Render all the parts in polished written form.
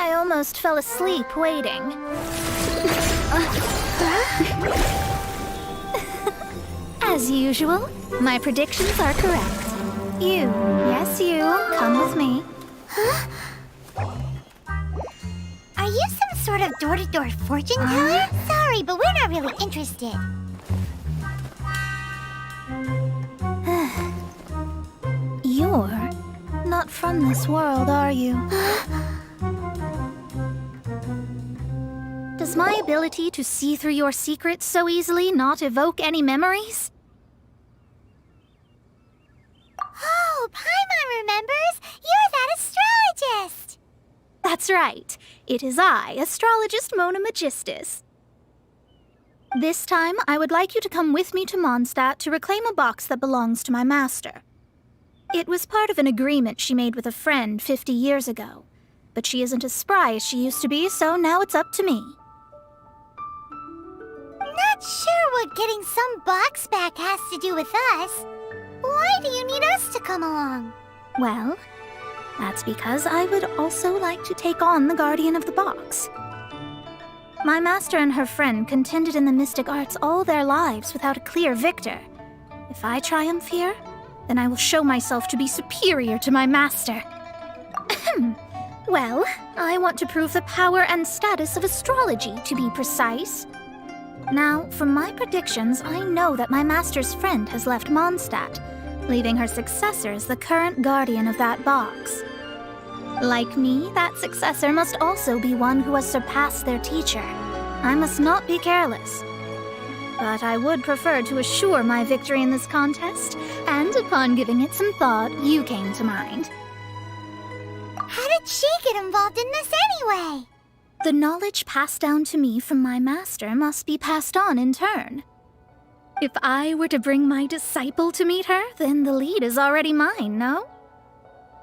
I almost fell asleep waiting. As usual, my predictions are correct. You, yes you, come with me. Are you some sort of door-to-door fortune teller? Sorry, but we're not really interested. You're not from this world, are you? Does my ability to see through your secrets so easily not evoke any memories? Oh, Paimon remembers! You're that astrologist! That's right. It is I, Astrologist Mona Magistus. This time, I would like you to come with me to Mondstadt to reclaim a box that belongs to my master. It was part of an agreement she made with a friend 50 years ago. But she isn't as spry as she used to be, so now it's up to me. Not sure what getting some box back has to do with us. Why do you need us to come along? Well, that's because I would also like to take on the Guardian of the Box. My master and her friend contended in the mystic arts all their lives without a clear victor. If I triumph here, then I will show myself to be superior to my master. Well, I want to prove the power and status of astrology, to be precise. Now, from my predictions, I know that my master's friend has left Mondstadt, leaving her successor as the current guardian of that box. Like me, that successor must also be one who has surpassed their teacher. I must not be careless. But I would prefer to assure my victory in this contest, and upon giving it some thought, you came to mind. How did she get involved in this anyway? The knowledge passed down to me from my master must be passed on in turn. If I were to bring my disciple to meet her, then the lead is already mine, no?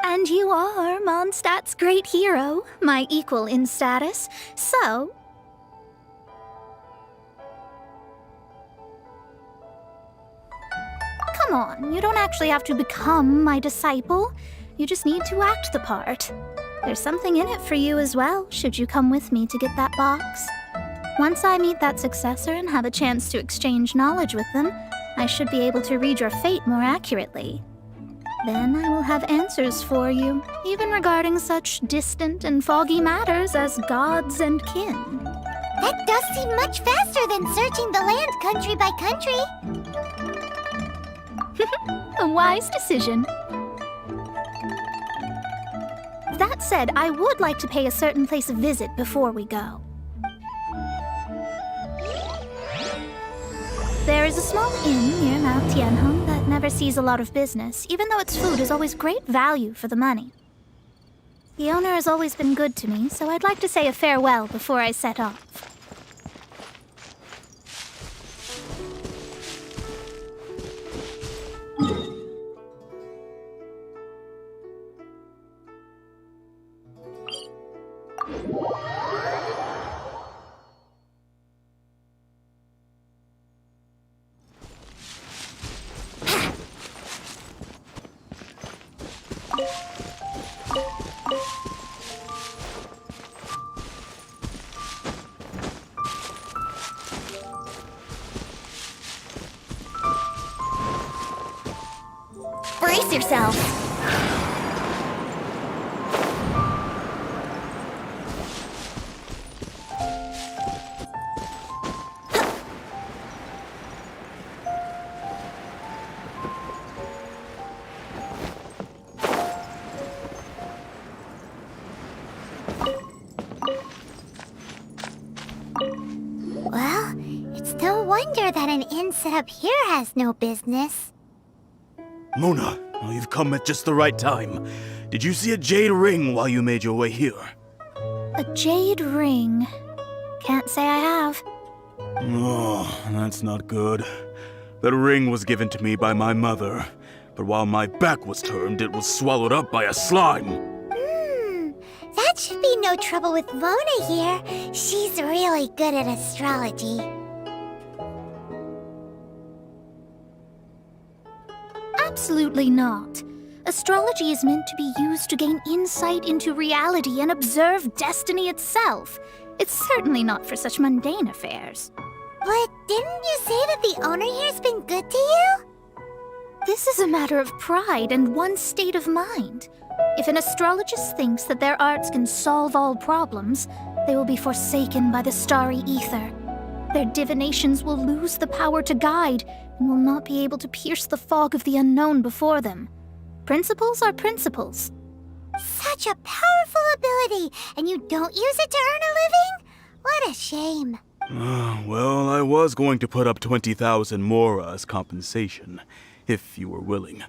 And you are Mondstadt's great hero, my equal in status, so... Come on, you don't actually have to become my disciple. You just need to act the part. There's something in it for you as well, should you come with me to get that box. Once I meet that successor and have a chance to exchange knowledge with them, I should be able to read your fate more accurately. Then I will have answers for you, even regarding such distant and foggy matters as gods and kin. That does seem much faster than searching the land country by country. A wise decision. That said, I would like to pay a certain place a visit before we go. There is a small inn near Mount Tianheng that never sees a lot of business, even though its food is always great value for the money. The owner has always been good to me, so I'd like to say a farewell before I set off. Brace yourself. Well, it's no wonder that an inn set up here has no business. Mona, oh, you've come at just the right time. Did you see a jade ring while you made your way here? A jade ring. Can't say I have. Oh, that's not good. That ring was given to me by my mother, but while my back was turned, it was swallowed up by a slime. That should be no trouble with Mona here. She's really good at astrology. Absolutely not. Astrology is meant to be used to gain insight into reality and observe destiny itself. It's certainly not for such mundane affairs. But didn't you say that the owner here's been good to you? This is a matter of pride and one's state of mind. If an astrologist thinks that their arts can solve all problems, they will be forsaken by the starry ether. Their divinations will lose the power to guide and will not be able to pierce the fog of the unknown before them. Principles are principles. Such a powerful ability, and you don't use it to earn a living? What a shame. Well, I was going to put up 20,000 mora as compensation, if you were willing.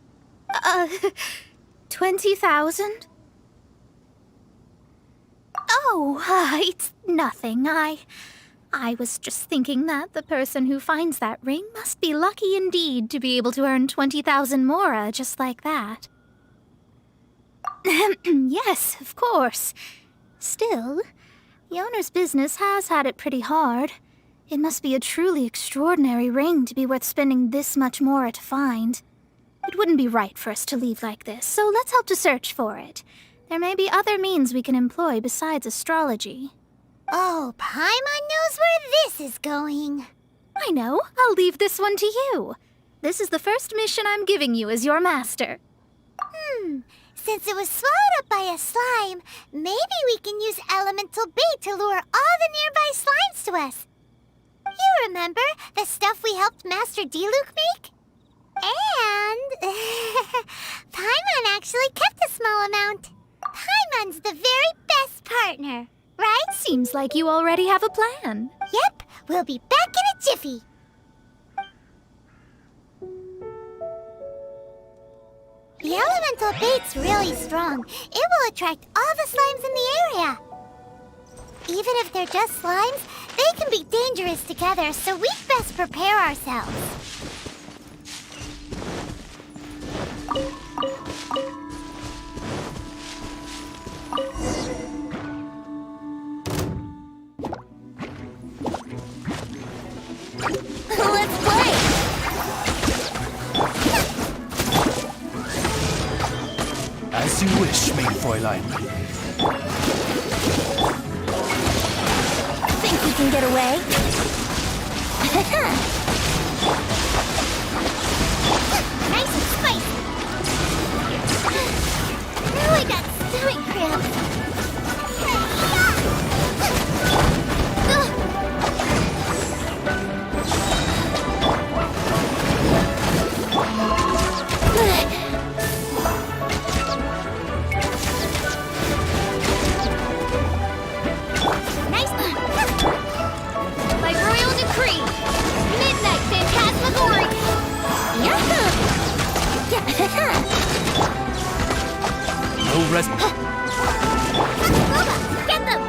20,000? Oh, it's nothing. I was just thinking that the person who finds that ring must be lucky indeed to be able to earn 20,000 mora just like that. Yes, of course. Still, the owner's business has had it pretty hard. It must be a truly extraordinary ring to be worth spending this much mora to find. It wouldn't be right for us to leave like this, so let's help to search for it. There may be other means we can employ besides astrology. Oh, Paimon knows where this is going. I know. I'll leave this one to you. This is the first mission I'm giving you as your master. Since it was swallowed up by a slime, maybe we can use elemental bait to lure all the nearby slimes to us. You remember the stuff we helped Master Diluc make? And Paimon actually kept a small amount. Paimon's the very best partner, right? Seems like you already have a plan. Yep, we'll be back in a jiffy. The elemental bait's really strong. It will attract all the slimes in the area. Even if they're just slimes, they can be dangerous together, so we'd best prepare ourselves. Let's play! As you wish, mein Fräulein. Think we can get away? Nice and spicy! Now I got stomach cramps! By royal decree, Midnight Phantasmagoria! No rest. Get them!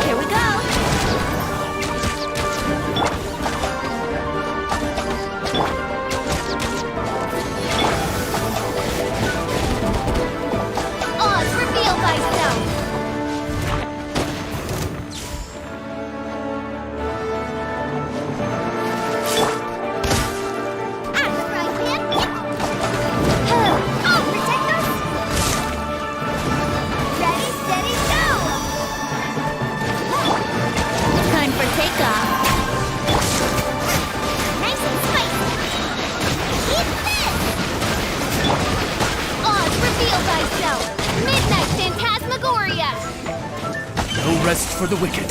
Here we go! Oz, reveal thyself! Midnight Phantasmagoria! No rest for the wicked.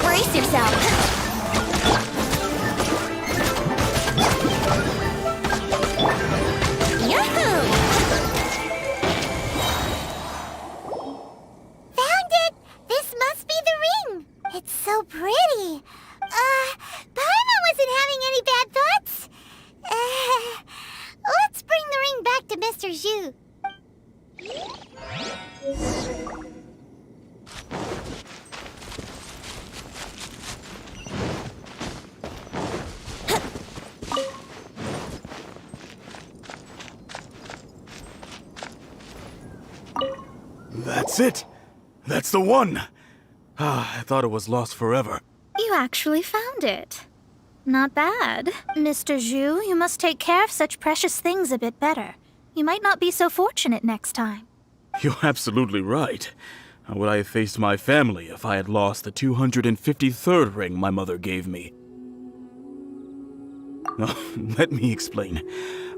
Brace yourself! Yahoo! Found it! This must be the ring! It's so pretty. Paimon wasn't having any bad thoughts. Let's bring the ring back to Mr. Zhu. That's it! That's the one! I thought it was lost forever. You actually found it. Not bad. Mr. Zhu, you must take care of such precious things a bit better. You might not be so fortunate next time. You're absolutely right. How would I have faced my family if I had lost the 253rd ring my mother gave me? No, let me explain.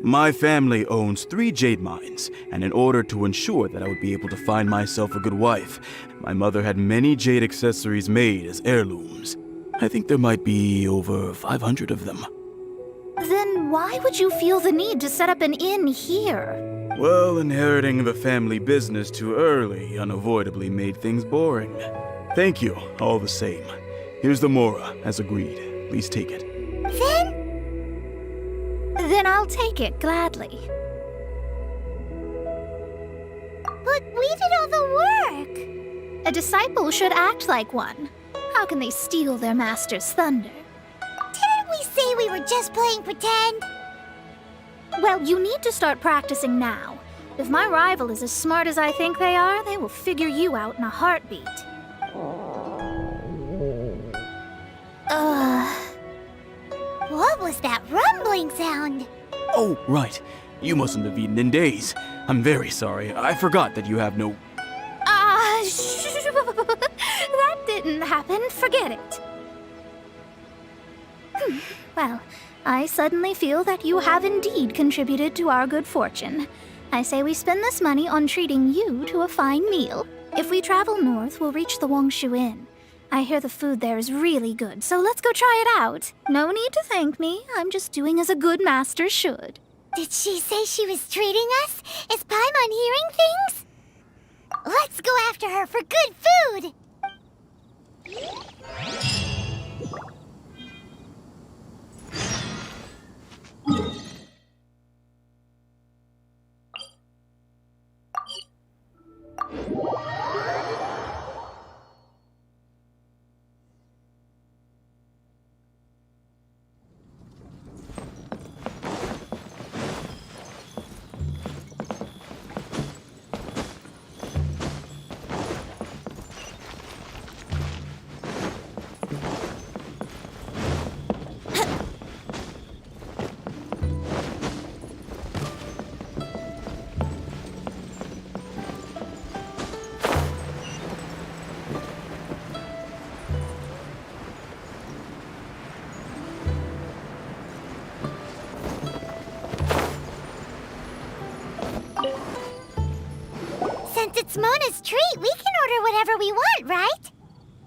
My family owns 3 jade mines, and in order to ensure that I would be able to find myself a good wife, my mother had many jade accessories made as heirlooms. I think there might be over 500 of them. Then why would you feel the need to set up an inn here? Well, inheriting the family business too early unavoidably made things boring. Thank you, all the same. Here's the mora, as agreed. Please take it. Then I'll take it gladly. But we did all the work. A disciple should act like one. How can they steal their master's thunder? Didn't we say we were just playing pretend? Well, you need to start practicing now. If my rival is as smart as I think they are, they will figure you out in a heartbeat. What was that rumbling sound? Oh, right. You mustn't have eaten in days. I'm very sorry. I forgot that you have no... That didn't happen. Forget it. Well, I suddenly feel that you have indeed contributed to our good fortune. I say we spend this money on treating you to a fine meal. If we travel north, we'll reach the Wongshu Inn. I hear the food there is really good, so let's go try it out. No need to thank me. I'm just doing as a good master should. Did she say she was treating us? Is Paimon hearing things? Let's go after her for good food! Since it's Mona's treat, we can order whatever we want, right?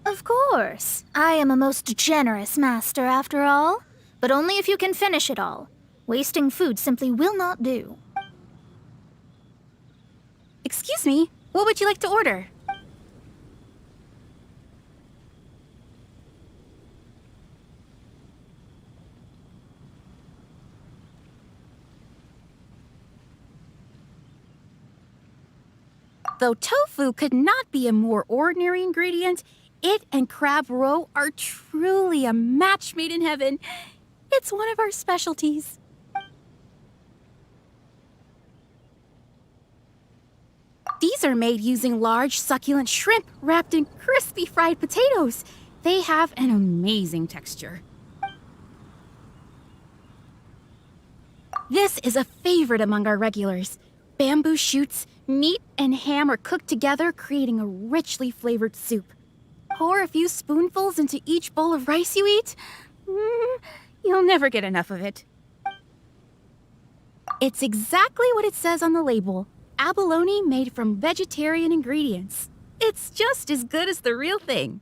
Of course. I am a most generous master, after all. But only if you can finish it all. Wasting food simply will not do. Excuse me, what would you like to order? Though tofu could not be a more ordinary ingredient, it and crab roe are truly a match made in heaven. It's one of our specialties. These are made using large, succulent shrimp wrapped in crispy fried potatoes. They have an amazing texture. This is a favorite among our regulars. Bamboo shoots, meat, and ham are cooked together, creating a richly flavored soup. Pour a few spoonfuls into each bowl of rice you eat. You'll never get enough of it. It's exactly what it says on the label. Abalone made from vegetarian ingredients. It's just as good as the real thing.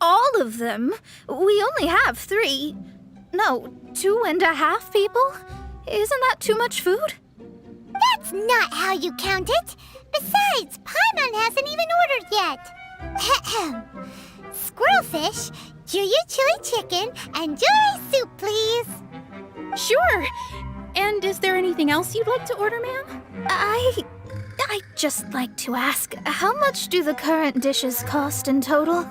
All of them? We only have 3. No, 2.5 people? Isn't that too much food? That's not how you count it. Besides, Paimon hasn't even ordered yet. Squirrelfish, Juyu chili chicken, and Jury soup, please. Sure. And is there anything else you'd like to order, ma'am? I'd just like to ask, how much do the current dishes cost in total?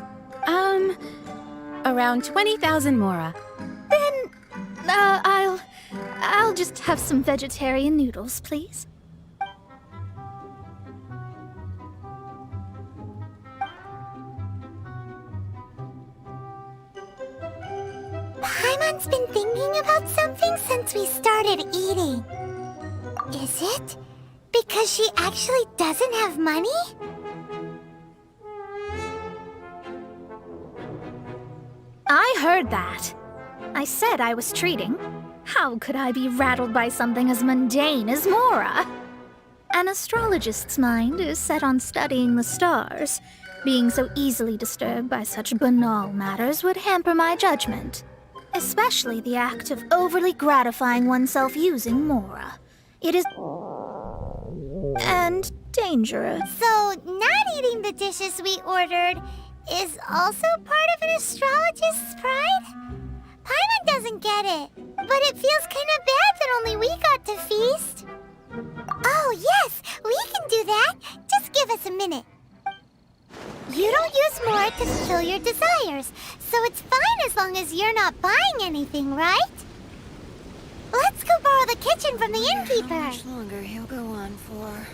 Around 20,000 mora. Then, I'll just have some vegetarian noodles, please. Paimon's been thinking about something since we started eating. Is it because she actually doesn't have money? I heard that. I said I was treating. How could I be rattled by something as mundane as Mora? An astrologist's mind is set on studying the stars. Being so easily disturbed by such banal matters would hamper my judgment. Especially the act of overly gratifying oneself using Mora. It is... and dangerous. So, not eating the dishes we ordered is also part of an astrologist's pride? Paimon doesn't get it, but it feels kind of bad that only we got to feast. Oh, yes, we can do that. Just give us a minute. You don't use more to fulfill your desires, so it's fine as long as you're not buying anything, right? Let's go borrow the kitchen from the innkeeper. How much longer he'll go on for?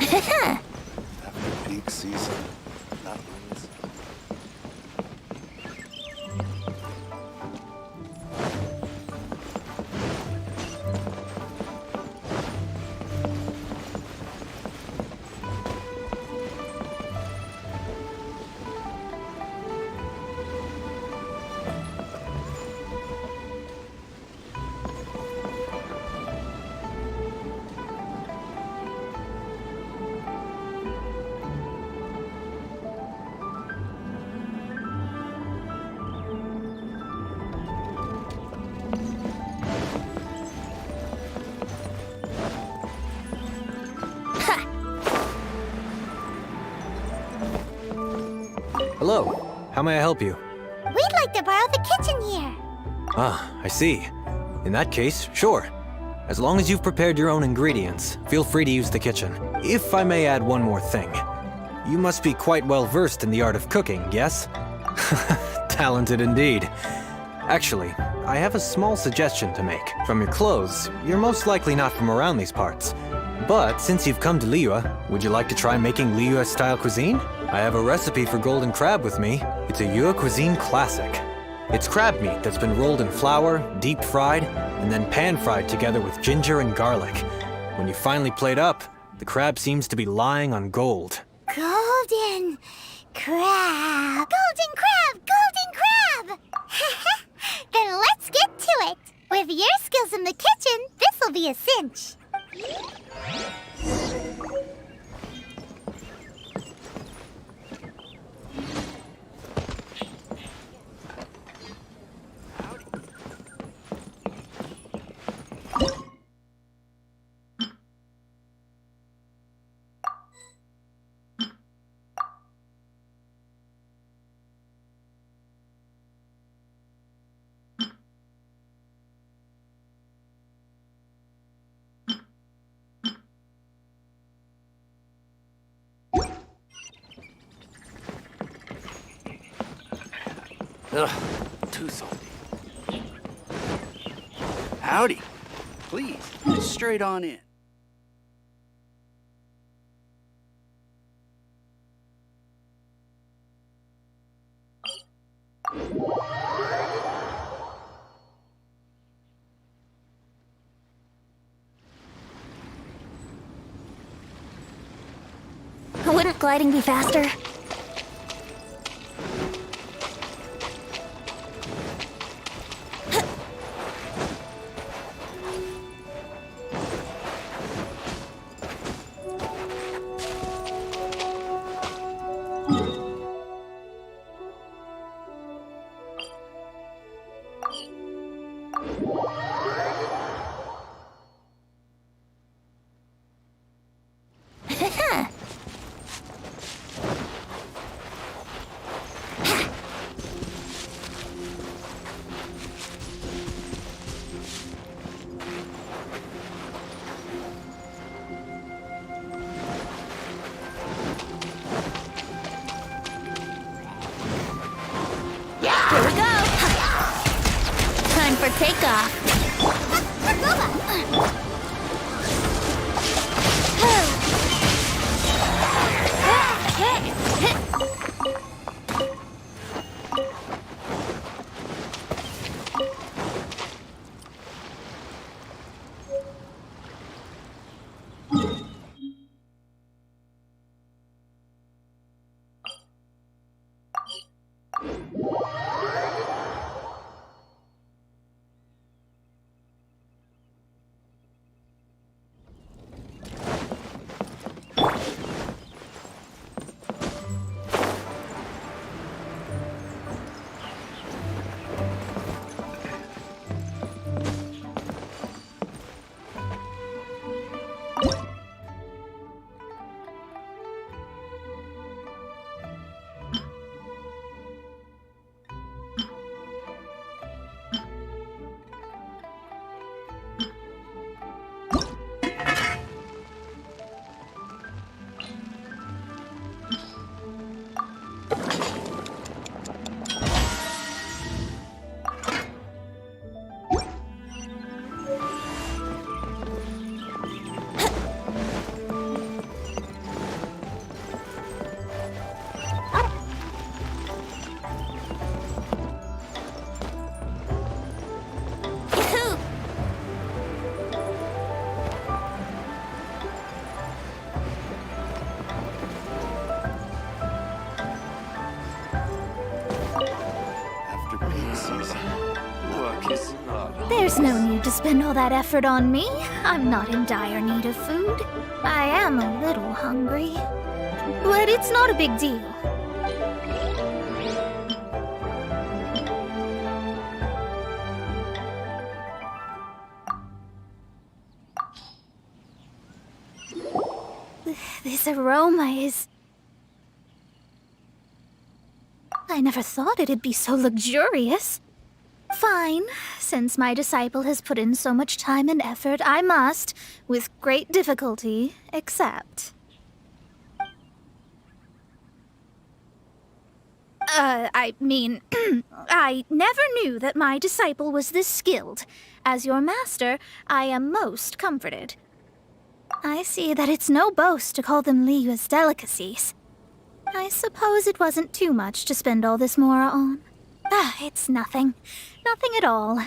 After peak season, that means... Hello. How may I help you? We'd like to borrow the kitchen here. Ah, I see. In that case, sure. As long as you've prepared your own ingredients, feel free to use the kitchen. If I may add one more thing. You must be quite well versed in the art of cooking, yes? Talented indeed. Actually, I have a small suggestion to make. From your clothes, you're most likely not from around these parts. But since you've come to Liyue, would you like to try making Liyue-style cuisine? I have a recipe for golden crab with me. It's a Yue cuisine classic. It's crab meat that's been rolled in flour, deep fried, and then pan fried together with ginger and garlic. When you finally plate up, the crab seems to be lying on gold. Golden crab. Golden crab! Golden crab! Then let's get to it. With your skills in the kitchen, this'll be a cinch. Ugh, too salty. Howdy. Please, straight on in. Wouldn't gliding be faster? Here we go! Time for takeoff! There's no need to spend all that effort on me. I'm not in dire need of food. I am a little hungry. But it's not a big deal. This aroma is... I never thought it'd be so luxurious. Fine. Since my disciple has put in so much time and effort, I must, with great difficulty, accept. I mean, I never knew that my disciple was this skilled. As your master, I am most comforted. I see that it's no boast to call them Liyue's delicacies. I suppose it wasn't too much to spend all this mora on. It's nothing. Nothing at all.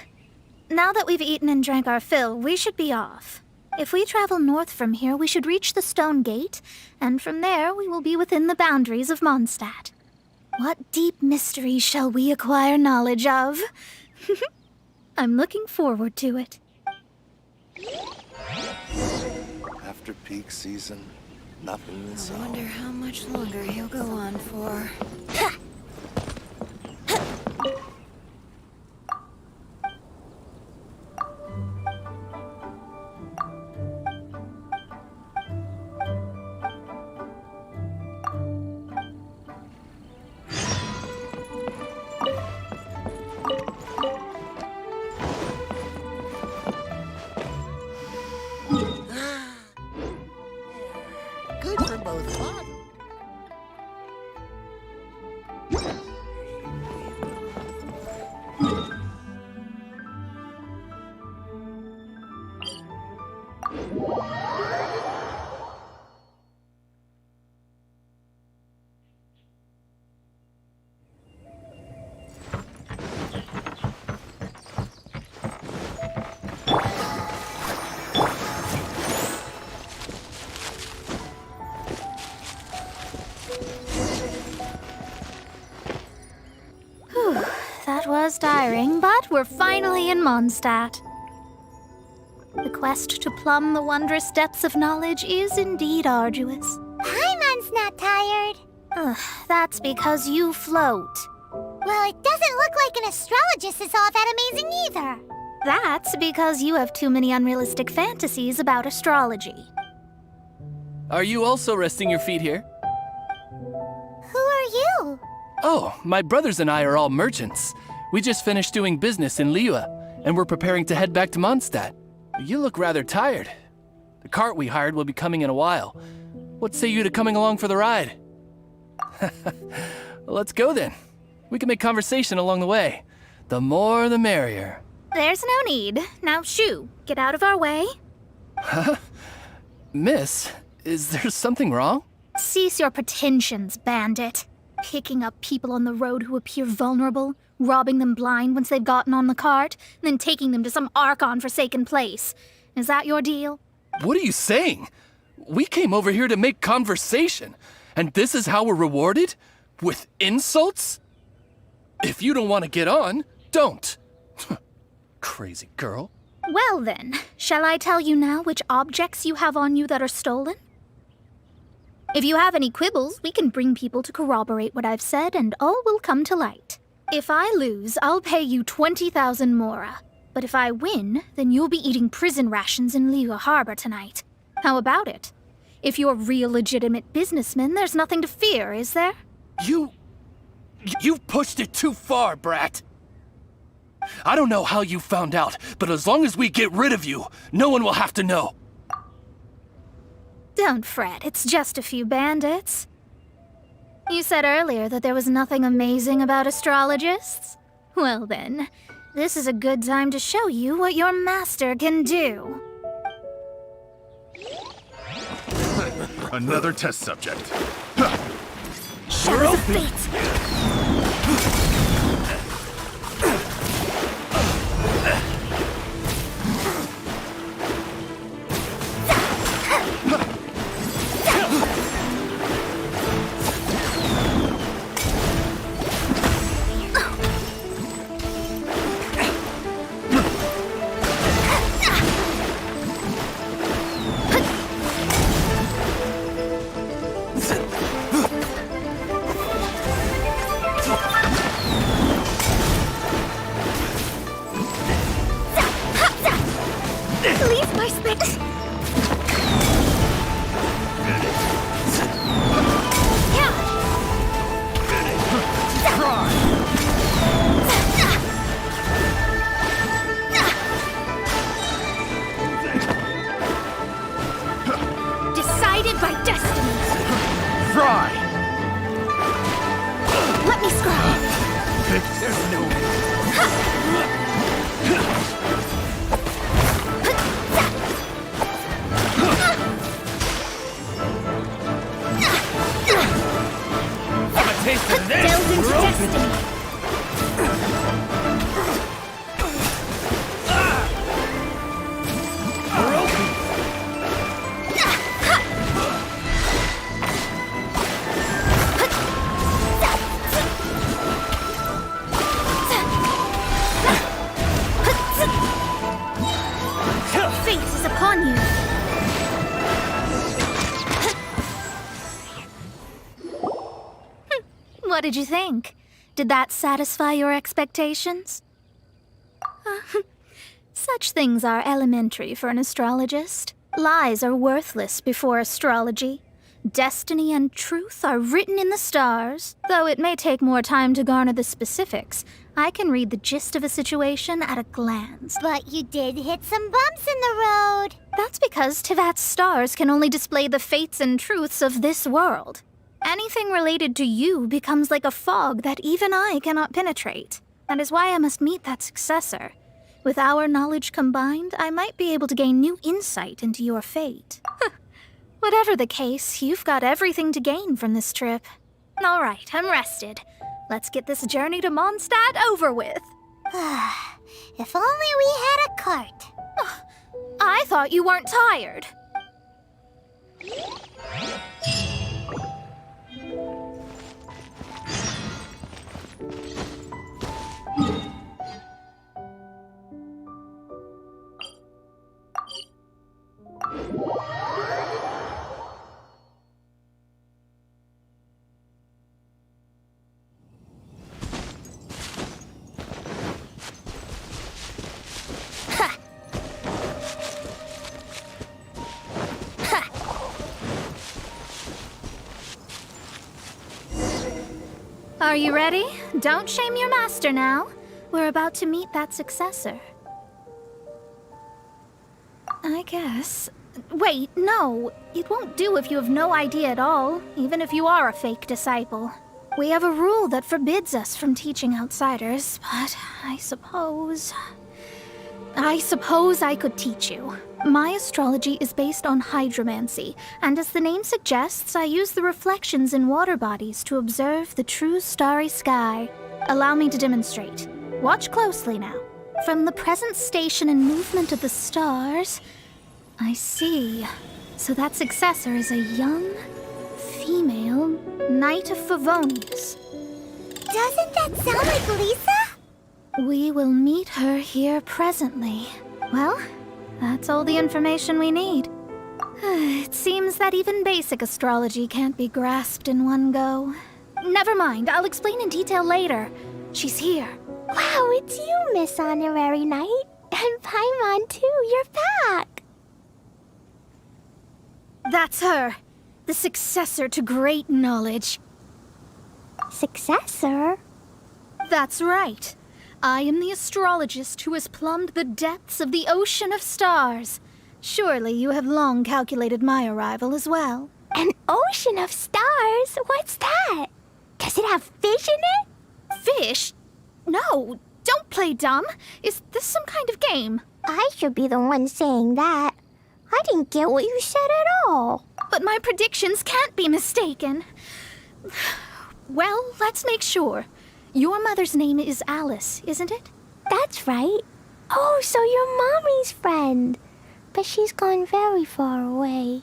Now that we've eaten and drank our fill, we should be off. If we travel north from here, we should reach the Stone Gate, and from there we will be within the boundaries of Mondstadt. What deep mysteries shall we acquire knowledge of? I'm looking forward to it. After peak season, nothing is I wonder how much longer he'll go on for. good for both fun. That was tiring, but we're finally in Mondstadt. The quest to plumb the wondrous depths of knowledge is indeed arduous. Paimon's not tired. That's because you float. Well, it doesn't look like an astrologist is all that amazing either. That's because you have too many unrealistic fantasies about astrology. Are you also resting your feet here? Who are you? Oh, my brothers and I are all merchants. We just finished doing business in Liyue, and we're preparing to head back to Mondstadt. You look rather tired. The cart we hired will be coming in a while. What say you to coming along for the ride? Well, let's go then. We can make conversation along the way. The more, the merrier. There's no need. Now, shoo, get out of our way. Huh? Miss, is there something wrong? Cease your pretensions, bandit. Picking up people on the road who appear vulnerable, robbing them blind once they've gotten on the cart, and then taking them to some Archon-forsaken place. Is that your deal? What are you saying? We came over here to make conversation, and this is how we're rewarded? With insults? If you don't want to get on, don't. Crazy girl. Well then, shall I tell you now which objects you have on you that are stolen? If you have any quibbles, we can bring people to corroborate what I've said, and all will come to light. If I lose, I'll pay you 20,000 mora. But if I win, then you'll be eating prison rations in Liyue Harbor tonight. How about it? If you're real legitimate businessmen, there's nothing to fear, is there? You've pushed it too far, brat. I don't know how you found out, but as long as we get rid of you, no one will have to know. Don't fret, it's just a few bandits. You said earlier that there was nothing amazing about astrologists? Well then, this is a good time to show you what your master can do. Another test subject. Shadows of fate! on you! What did you think? Did that satisfy your expectations? Such things are elementary for an astrologist. Lies are worthless before astrology. Destiny and truth are written in the stars. Though it may take more time to garner the specifics, I can read the gist of a situation at a glance. But you did hit some bumps in the road. That's because Tivat's stars can only display the fates and truths of this world. Anything related to you becomes like a fog that even I cannot penetrate. That is why I must meet that successor. With our knowledge combined, I might be able to gain new insight into your fate. Whatever the case, you've got everything to gain from this trip. All right, I'm rested. Let's get this journey to Mondstadt over with. If only we had a cart. I thought you weren't tired. Are you ready? Don't shame your master now. We're about to meet that successor. I guess. Wait, no. It won't do if you have no idea at all, even if you are a fake disciple. We have a rule that forbids us from teaching outsiders, but I suppose I could teach you. My astrology is based on hydromancy, and as the name suggests, I use the reflections in water bodies to observe the true starry sky. Allow me to demonstrate. Watch closely now. From the present station and movement of the stars, I see. So that successor is a young, female Knight of Favonius. Doesn't that sound like Lisa? We will meet her here presently. Well, that's all the information we need. It seems that even basic astrology can't be grasped in one go. Never mind, I'll explain in detail later. She's here. Wow, it's you, Miss Honorary Knight. And Paimon, too, you're back. That's her. The successor to great knowledge. Successor? That's right. I am the astrologist who has plumbed the depths of the ocean of stars. Surely you have long calculated my arrival as well. An ocean of stars? What's that? Does it have fish in it? Fish? No, don't play dumb. Is this some kind of game? I should be the one saying that. I didn't get what you said at all. But my predictions can't be mistaken. Well, let's make sure. Your mother's name is Alice, isn't it? That's right. Oh, so you're Mommy's friend. But she's gone very far away.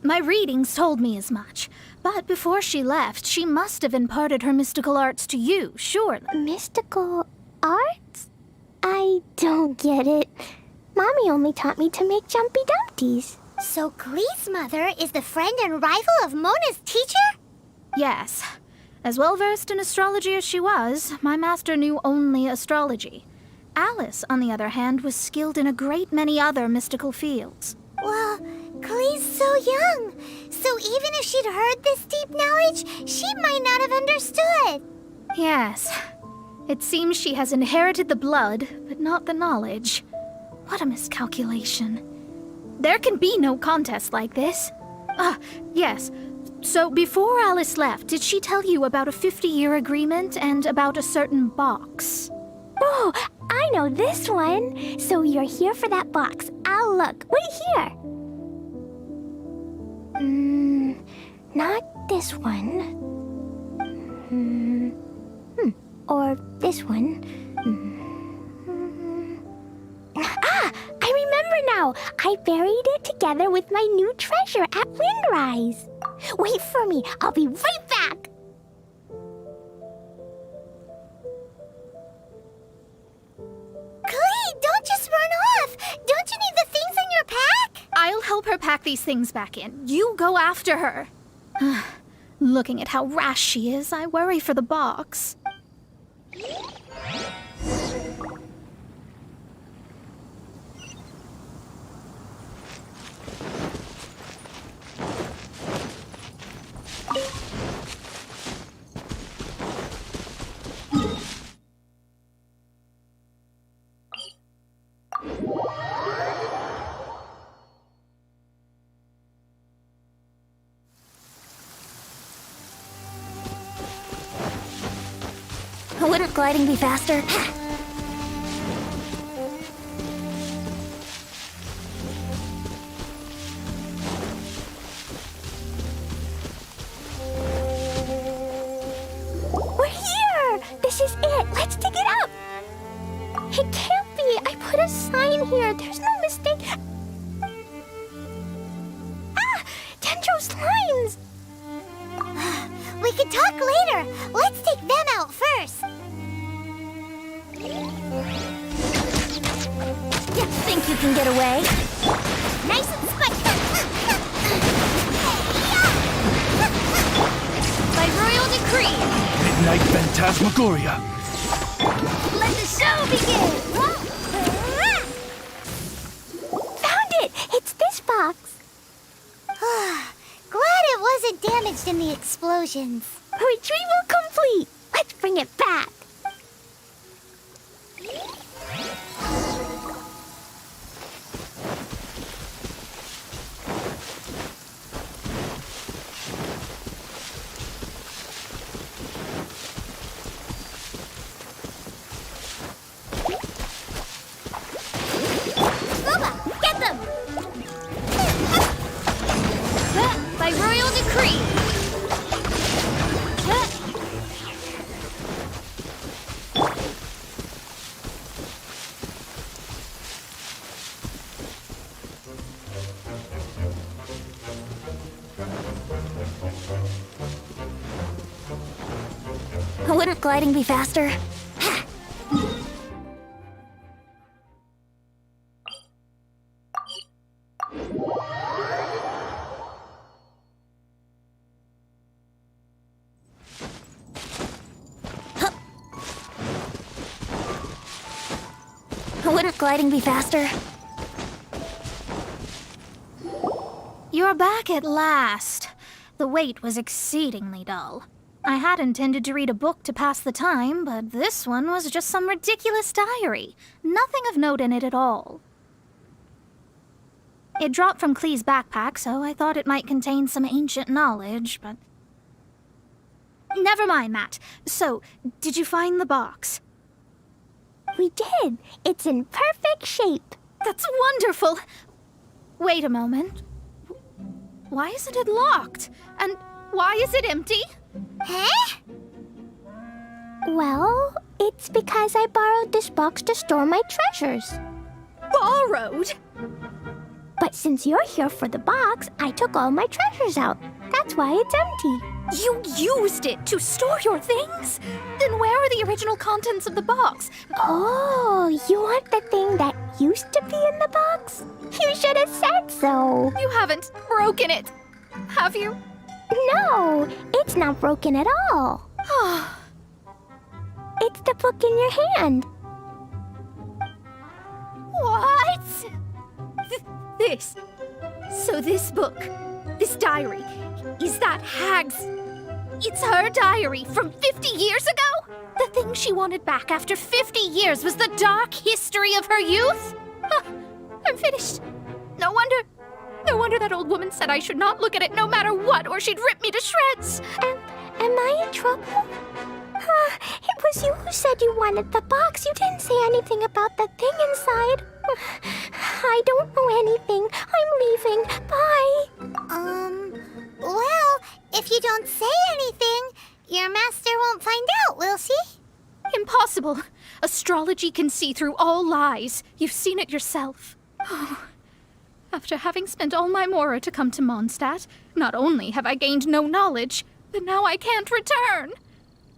My readings told me as much. But before she left, she must have imparted her mystical arts to you, surely. Mystical arts? I don't get it. Mommy only taught me to make Jumpy Dumpties. So Glee's mother is the friend and rival of Mona's teacher? Yes. As well-versed in astrology as she was, my master knew only astrology. Alice, on the other hand, was skilled in a great many other mystical fields. Well, Glee's so young. So even if she'd heard this deep knowledge, she might not have understood. Yes. It seems she has inherited the blood, but not the knowledge. What a miscalculation. There can be no contest like this. Yes. So before Alice left, did she tell you about a 50-year agreement and about a certain box? Oh, I know this one. So you're here for that box. I'll look. Wait here. Not this one. Or this one. I remember now. I buried it together with my new treasure at Windrise. Wait for me. I'll be right back. Glee, don't just run off. Don't help her pack these things back in. You go after her. Looking at how rash she is, I worry for the box. Wouldn't gliding be faster? We're here! This is it! Let's dig it up! It can't be! I put a sign here! There's no mistake! Ah! Dendro slimes! We can talk later! Let's take them out first! You think you can get away? Nice and spicy! By royal decree, Midnight Phantasmagoria. Let the show begin! Found it! It's this box. Glad it wasn't damaged in the explosions. Retrieval complete! Let's bring it back! Get them! by royal decree. Wouldn't gliding be faster? Wouldn't gliding be faster? You're back at last. The wait was exceedingly dull. I had intended to read a book to pass the time, but this one was just some ridiculous diary. Nothing of note in it at all. It dropped from Klee's backpack, so I thought it might contain some ancient knowledge, but... Never mind that. So, did you find the box? We did. It's in perfect shape. That's wonderful! Wait a moment. Why isn't it locked? And why is it empty? Huh? Well, it's because I borrowed this box to store my treasures. Borrowed? But since you're here for the box, I took all my treasures out. That's why it's empty. You used it to store your things? Then where are the original contents of the box? Oh, you want the thing that used to be in the box? You should have said so. You haven't broken it, have you? No, it's not broken at all. It's the book in your hand. What? This. So this book, this diary, is that Hag's... It's her diary from 50 years ago? The thing she wanted back after 50 years was the dark history of her youth? I'm finished. No wonder that old woman said I should not look at it no matter what, or she'd rip me to shreds. Am I in trouble? It was you who said you wanted the box. You didn't say anything about the thing inside. I don't know anything. I'm leaving. Bye. Well, if you don't say anything, your master won't find out, will she? Impossible. Astrology can see through all lies. You've seen it yourself. After having spent all my mora to come to Mondstadt, not only have I gained no knowledge, but now I can't return.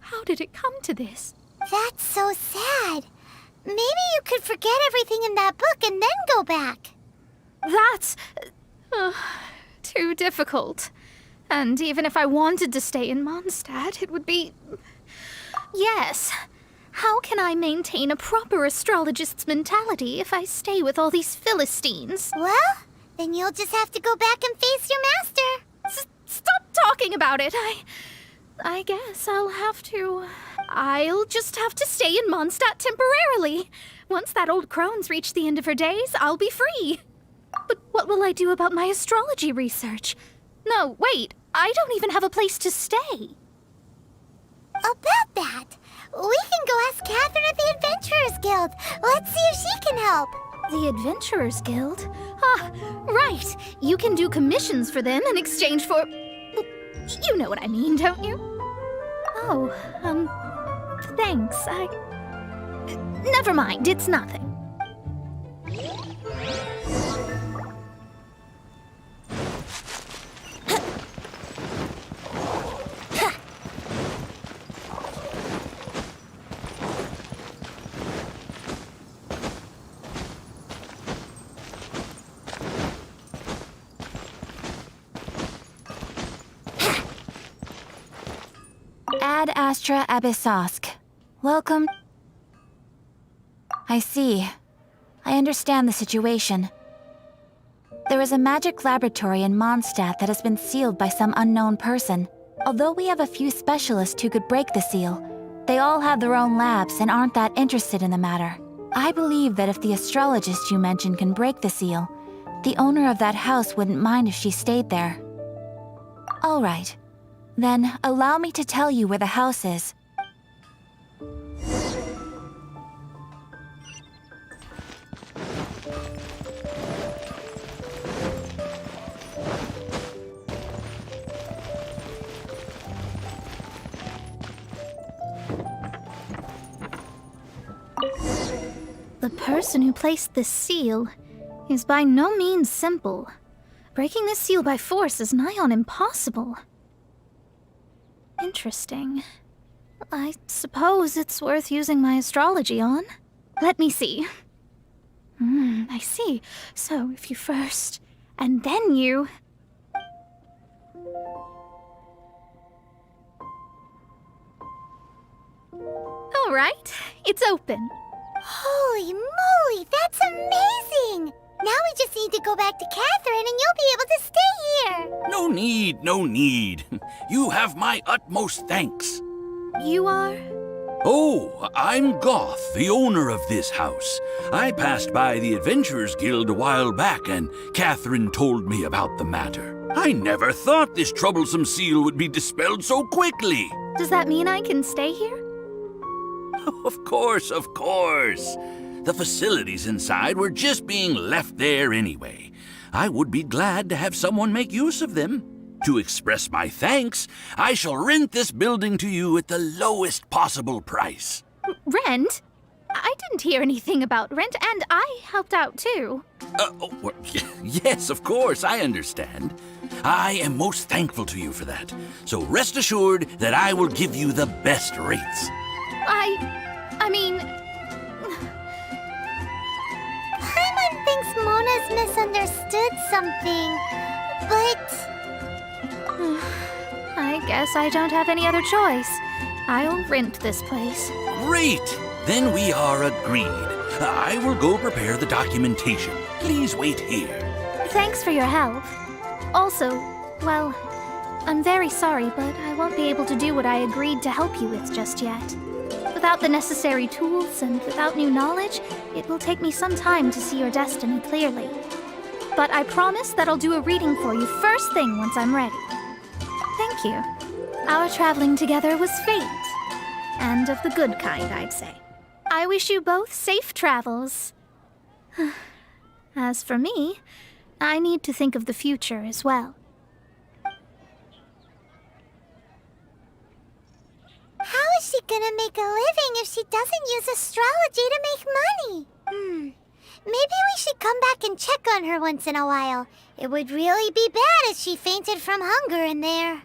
How did it come to this? That's so sad. Maybe you could forget everything in that book and then go back. That's... Too difficult. And even if I wanted to stay in Mondstadt, it would be... Yes. How can I maintain a proper astrologist's mentality if I stay with all these Philistines? Well, then you'll just have to go back and face your master. Stop talking about it. I guess I'll just have to stay in Mondstadt temporarily. Once that old crone's reached the end of her days, I'll be free. But what will I do about my astrology research? No, wait, I don't even have a place to stay. About that, we can go ask Catherine at the Adventurers Guild. Let's see if she can help. The Adventurers Guild? Ah, right. You can do commissions for them in exchange for... You know what I mean, don't you? Oh, thanks. Never mind, it's nothing. Ad Astra Abyssosk. Welcome. I see. I understand the situation. There is a magic laboratory in Mondstadt that has been sealed by some unknown person. Although we have a few specialists who could break the seal, they all have their own labs and aren't that interested in the matter. I believe that if the astrologist you mentioned can break the seal, the owner of that house wouldn't mind if she stayed there. All right. Then, allow me to tell you where the house is. The person who placed this seal is by no means simple. Breaking this seal by force is nigh on impossible. Interesting. I suppose it's worth using my astrology on. Let me see. I see. So if you first, and then you... All right, it's open. Holy moly, that's amazing! Now we just need to go back to Catherine and you'll be able to stay here! No need, no need. You have my utmost thanks. You are? Oh, I'm Goth, the owner of this house. I passed by the Adventurers Guild a while back and Catherine told me about the matter. I never thought this troublesome seal would be dispelled so quickly. Does that mean I can stay here? Of course, of course. The facilities inside were just being left there anyway. I would be glad to have someone make use of them. To express my thanks, I shall rent this building to you at the lowest possible price. Rent? I didn't hear anything about rent, and I helped out too. Yes, of course, I understand. I am most thankful to you for that. So rest assured that I will give you the best rates. I mean... Paimon thinks Mona's misunderstood something, but... I guess I don't have any other choice. I'll rent this place. Great! Then we are agreed. I will go prepare the documentation. Please wait here. Thanks for your help. Also, well, I'm very sorry, but I won't be able to do what I agreed to help you with just yet. Without the necessary tools and without new knowledge, it will take me some time to see your destiny clearly. But I promise that I'll do a reading for you first thing once I'm ready. Thank you. Our traveling together was fate. And of the good kind, I'd say. I wish you both safe travels. As for me, I need to think of the future as well. How is she gonna make a living if she doesn't use astrology to make money? Maybe we should come back and check on her once in a while. It would really be bad if she fainted from hunger in there.